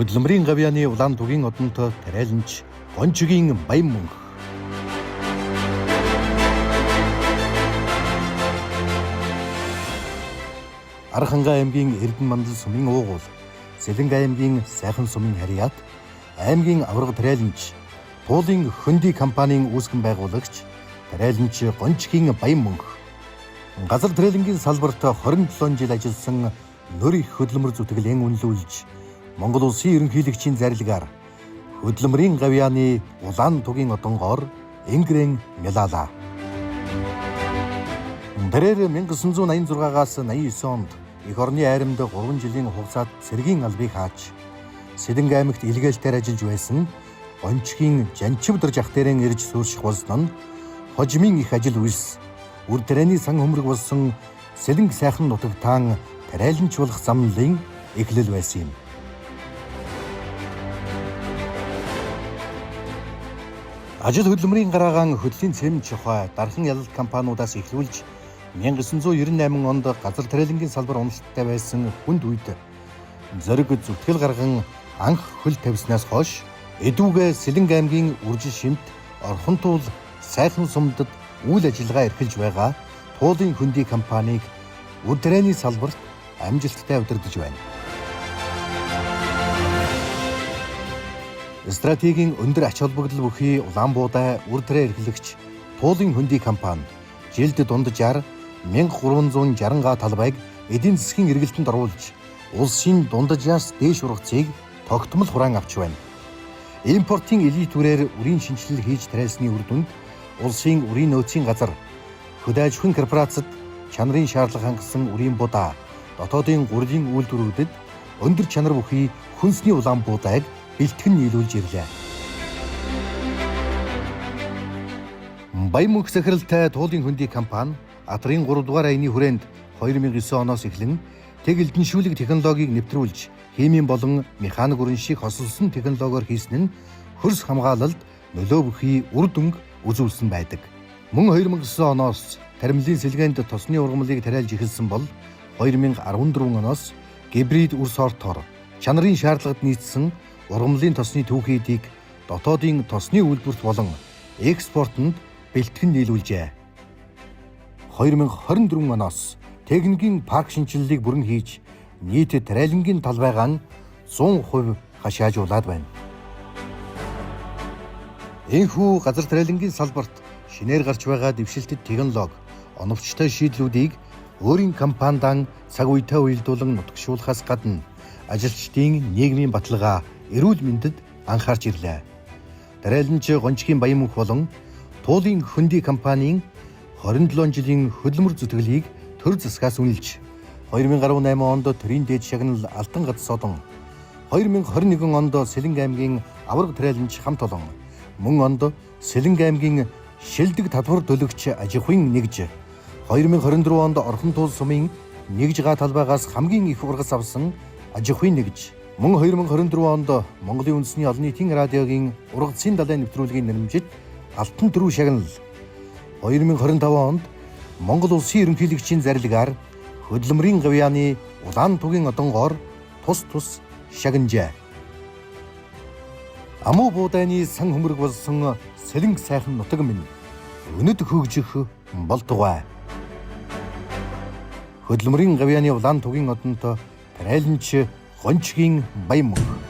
Хөдөлмөрийн гавьяаны улаан тугийн одонтой тариаланч Гончигийн баян мөнх. Архангай аймгийн Эрдэнэ мандал сумын уугуул, Сэлэнг аймгийн Сайхан сумын харьяат, аймгийн аварга тариаланч, Туулын хөндөй компанийн үүсгэн байгуулагч тариаланч Гончигийн баян мөнх. Газар тариалангийн салбарт 27 жил ажилласан нөр их хөдөлмөр зүтгэлийн үнэлүүлж Монгол улсын ерөнхийлөгчийн зарилгаар хөдөлмөрийн гавьяаны улаан тугийн одонгоор Ингрэн Мялала. Тэрээр 1986-аас 89 онд эх орны айрамд 3 жилийн хугацаанд цэргийн албыг хааж Сэлэнг аймагт илгээлтээр ажиллаж байсан Гончигийн жанчивдар жах дээрэн ирж суурших болсон нь хожимын их ажил үйлс үр тарианы сан хөмрөг болсон Сэлэнг сайхан нутагтаан тариаланч болох замналын эхлэл байсан юм. Ажил хөдөлмөрийн гараагаан хөдлийн цэрэмж тухай дархан ялалт компаниудаас эхлүүлж 1998 онд газар тариалангийн салбар уналттай байсан хүнд үед зориг зүтгэл гарган анх хөл тавьснаас хойш эдүүгээ Сэлэнг аймгийн үржил шимт Орхонтуул Сайхан сумдад үйл ажиллагаа эрхэлж байгаа Туулын хөндөй компанийг үр тарианы салбарт амжилттай удирдах байна. Стратегийн өндөр ач холбогдол бүхий улаан буудай үр тариа эрхлэгч Туулын хөндөй компани жилд дунджаар 1360 га талбайг эдийн засгийн эргэлтэнд оруулж улсын дунджаас дээш ургацыг тогтмол хураан авч байна. Импортын элит үрээр үрийн шинжилэл хийж тариалсны үр дүнд улсын үрийн нөөцийн газар хөд аж ахуйн корпорацид чанарын шаардлага хангасан үрийн будаа дотоодын гурилын үйлдвэрүүдэд өндөр чанар бүхий хүнсний улаан буудайг бэлтгэн нийлүүлж ирлээ. Баян мөнх захиралтай Туулын хөндөй компани Атрын 3 дугаар аяны хүрээнд 2009 оноос эхлэн тэг элдэншүүлэг технологиг нэвтрүүлж химийн болон механик өрн шиг хосолсон технологиор хийсэн нь хөрс хамгаалалд нөлөө бүхий үр дүнг үзүүлсэн байдаг. Мөн 2009 оноос таримлын сэлгээнд тосны ургамлыг тариалж эхэлсэн бол 2014 оноос гибрид үр сортоор чанарын шаардлагад нийцсэн ургамлын тосны түүхийдийг дотоодын тосны үйлдвэрт болон экспортод бэлтгэн нийлүүлжээ. 2024 оноос техникийн парк шинжилгээг бүрэн хийж нийт тариалангийн талбайгаан 100% хашаажуулаад байна. Энэхүү газар тариалангийн салбарт шинээр гарч байгаа дэвшилтэт технологи, оновчтой шийдлүүдийг өөрийн компанидан цаг үетэй уялдуулан нутагшуулахаас гадна ажилчдын нийгмийн баталгаа, эрүүл мэндэд анхаарч ирлээ. Тариаланч Гончигийн баян мөнх болон Туулын хөндөй компанийн 27 жилийн хөдөлмөр зүтгэлийг төр засгаас үнэлж 2018 онд төрийн дээд шагнал Алтан гад содон, 2021 онд Сэлэнг аймгийн аварга тариаланч хамт олон, мөн онд Сэлэнг аймгийн шилдэг татвар төлөгч аж ахуйн нэгж, 2024 онд Орхонтуул сумын нэгж га талбайгаас хамгийн их ургас авсан аж ахуйн нэгж, мөн 2024 онд Монголын үндэсний олон нийтийн радиогийн ургацын далайн нэвтрүүлгийн нэрмжит Алтан дөрөв шагнал, 2025 онд Монгол улсын ерөнхийлөгчийн зарилгаар хөдөлмөрийн гавьяаны улаан тугийн одонгоор тус шагнажээ. Амуу буудайны сан хөмрөг болсон Сэлэнг сайхан нутаг минь өнөд хөгжих болтугай. Хөдөлмөрийн гавьяаны улаан тугийн одонтой тариаланч Гончигийн баян мөнх.